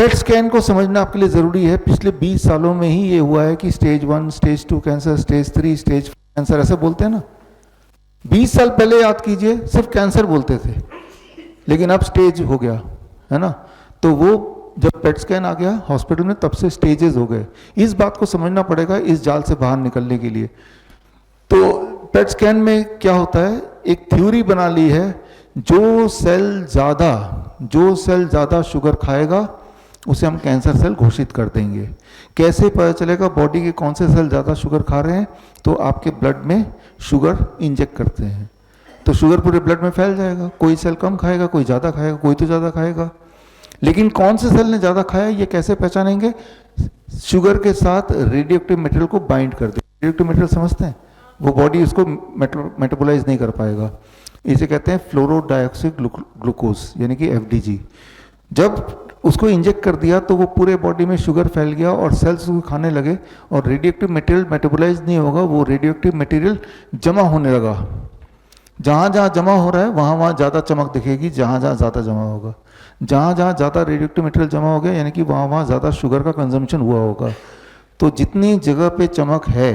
PET scan को समझना आपके लिए ज़रूरी है। पिछले 20 सालों में ही ये हुआ है कि stage 1, stage 2 cancer, stage 3, stage 4 cancer, ऐसे बोलते हैं ना। 20 साल पहले याद कीजिए सिर्फ कैंसर बोलते थे, लेकिन अब स्टेज हो गया है ना। तो वो जब पेट स्कैन आ गया हॉस्पिटल में, तब से स्टेजेस हो गए। इस बात को समझना पड़ेगा इस जाल से बाहर निकलने के लिए। तो पेट स्कैन में क्या होता है, एक थ्योरी बना ली है, जो सेल ज़्यादा शुगर खाएगा उसे हम कैंसर सेल घोषित कर देंगे। कैसे पता चलेगा बॉडी के कौन से सेल ज़्यादा शुगर खा रहे हैं? तो आपके ब्लड में शुगर इंजेक्ट करते हैं तो शुगर पूरे ब्लड में फैल जाएगा। कोई सेल कम खाएगा, कोई ज़्यादा खाएगा, कोई तो ज़्यादा खाएगा। लेकिन कौन से सेल ने ज़्यादा खाया ये कैसे पहचानेंगे? शुगर के साथ रेडियोएक्टिव मटेरियल को बाइंड कर दे। रेडियोएक्टिव मटेरियल समझते हैं, वो बॉडी उसको मेटाबोलाइज नहीं कर पाएगा। इसे कहते हैं फ्लोरो डाइऑक्सी ग्लूकोज, यानी कि FDG। जब उसको इंजेक्ट कर दिया तो वो पूरे बॉडी में शुगर फैल गया और सेल्स उसको खाने लगे और रेडियोएक्टिव मटेरियल मेटाबोलाइज नहीं होगा, वो रेडियोएक्टिव मटेरियल जमा होने लगा। जहाँ जहाँ जमा हो रहा है वहाँ वहाँ ज़्यादा चमक दिखेगी, जहाँ जहाँ ज़्यादा जमा होगा। जहाँ जहाँ ज़्यादा रेडियोएक्टिव मटेरियल जमा हो गया यानी कि वहाँ वहाँ ज़्यादा शुगर का कंजम्पशन हुआ होगा। तो जितनी जगह पे चमक है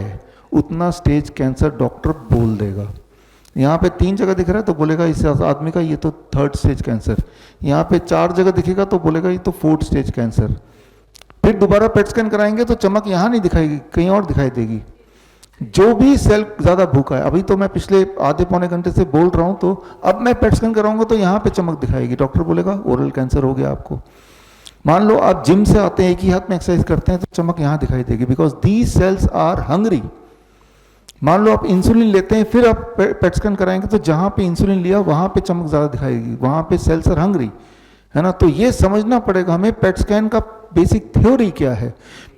उतना स्टेज कैंसर डॉक्टर बोल देगा। यहाँ पे 3 जगह दिख रहा है तो बोलेगा इस आदमी का ये तो 3rd स्टेज कैंसर। यहाँ पे 4 जगह दिखेगा तो बोलेगा ये तो 4th स्टेज कैंसर। फिर दोबारा पेट स्कैन कराएंगे तो चमक यहाँ नहीं दिखाएगी, कहीं और दिखाई देगी। जो भी सेल ज़्यादा भूखा है, अभी तो मैं पिछले आधे पौने घंटे से बोल रहा हूँ, तो अब मैं पेट स्कैन कराऊंगा तो यहाँ पे चमक दिखाएगी। डॉक्टर बोलेगा ओरल कैंसर हो गया आपको। मान लो आप जिम से आते हैं, एक ही हाथ में एक्सरसाइज करते हैं तो चमक यहाँ दिखाई देगी, because these cells are hungry. मान लो आप इंसुलिन लेते हैं, फिर आप पेट स्कैन कराएंगे तो जहाँ पे इंसुलिन लिया वहाँ पे चमक ज़्यादा दिखाएगी, वहाँ पे सेल्स आर हंग्री, है ना। तो ये समझना पड़ेगा हमें पेट स्कैन का बेसिक थ्योरी क्या है।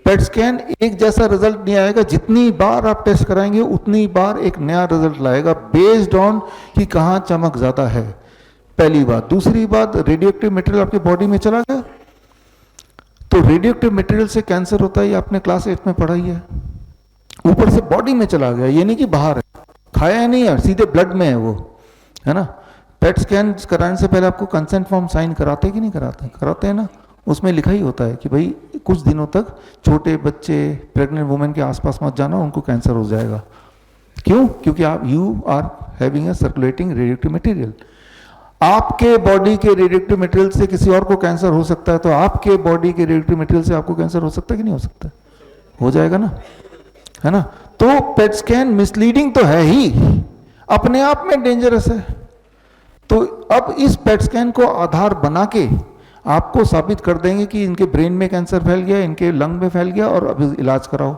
पेट स्कैन एक जैसा रिजल्ट नहीं आएगा, जितनी बार आप टेस्ट कराएंगे उतनी बार एक नया रिजल्ट लाएगा बेस्ड ऑन कि कहाँ चमक ज़्यादा है, पहली बात। दूसरी बात, रेडियोएक्टिव मटेरियल आपके बॉडी में चला गया तो रेडियोएक्टिव मटेरियल से कैंसर होता है, ये आपने क्लास 8 में पढ़ा ही है। ऊपर से बॉडी में चला गया, ये नहीं कि बाहर है, खाया नहीं है, सीधे ब्लड में है वो, है ना। पेट स्कैन कराने से पहले आपको कंसेंट फॉर्म साइन कराते कि नहीं कराते? कराते हैं ना। उसमें लिखा ही होता है कि भाई कुछ दिनों तक छोटे बच्चे, प्रेग्नेंट वुमेन के आसपास मत जाना, उनको कैंसर हो जाएगा। क्यों? क्योंकि आप you are having a circulating radioactive material. आपके बॉडी के रेडियोएक्टिव मटेरियल से किसी और को कैंसर हो सकता है, तो आपके बॉडी के रेडियोएक्टिव मटेरियल से आपको कैंसर हो सकता है कि नहीं हो सकता? हो जाएगा ना, है ना। तो पेट स्कैन मिसलीडिंग तो है ही, अपने आप में डेंजरस है। तो अब इस पेट स्कैन को आधार बना के आपको साबित कर देंगे कि इनके ब्रेन में कैंसर फैल गया, इनके लंग में फैल गया और अब इलाज कराओ।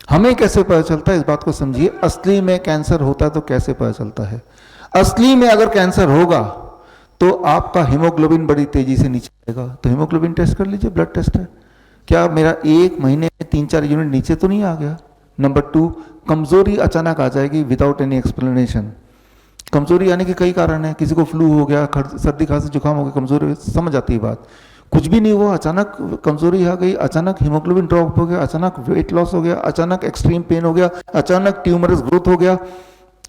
हमें कैसे पता चलता है, इस बात को समझिए। असली में कैंसर होता है तो कैसे पता चलता है? असली में अगर कैंसर होगा तो आपका हीमोग्लोबिन बड़ी तेजी से नीचे आएगा। तो हीमोग्लोबिन टेस्ट कर लीजिए, ब्लड टेस्ट है। क्या मेरा 1 महीने में 3-4 यूनिट नीचे तो नहीं आ गया? नंबर 2, कमजोरी अचानक आ जाएगी विदाउट एनी एक्सप्लेनेशन। कमजोरी आने के कई कारण है, किसी को फ्लू हो गया, सर्दी खांसी जुकाम हो गया, कमजोरी, समझ आती है बात। कुछ भी नहीं हुआ, अचानक कमजोरी आ गई, अचानक हीमोग्लोबिन ड्रॉप हो गया, अचानक वेट लॉस हो गया, अचानक एक्सट्रीम पेन हो गया, अचानक ट्यूमरस ग्रोथ हो गया,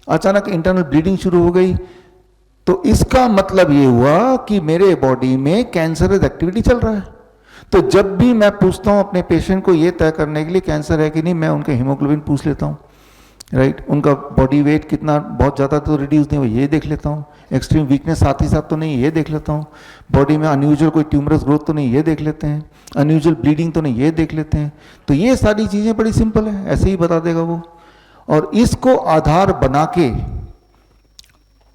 अचानक इंटरनल ब्लीडिंग शुरू हो गई। तो इसका मतलब ये हुआ कि मेरे बॉडी में कैंसरस एक्टिविटी चल रहा है। तो जब भी मैं पूछता हूं अपने पेशेंट को ये तय करने के लिए कैंसर है कि नहीं, मैं उनका हीमोग्लोबिन पूछ लेता हूं, राइट। उनका बॉडी वेट कितना, बहुत ज़्यादा तो रिड्यूस नहीं हुआ, ये देख लेता हूँ। एक्सट्रीम वीकनेस साथ ही साथ तो नहीं, ये देख लेता हूँ। बॉडी में अनयूजुअल कोई ट्यूमरस ग्रोथ तो नहीं, ये देख लेते हैं। अनयूजुअल ब्लीडिंग तो नहीं, ये देख लेते हैं। तो ये सारी चीज़ें बड़ी सिंपल है, ऐसे ही बता देगा वो। और इसको आधार बना के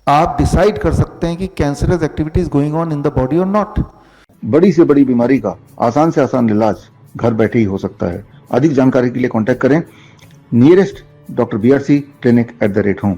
आप डिसाइड कर सकते हैं कि cancerous activities going on in the body और नॉट। बड़ी से बड़ी बीमारी का आसान से आसान इलाज घर बैठे ही हो सकता है। अधिक जानकारी के लिए कांटेक्ट करें nearest doctor BRC clinic @home।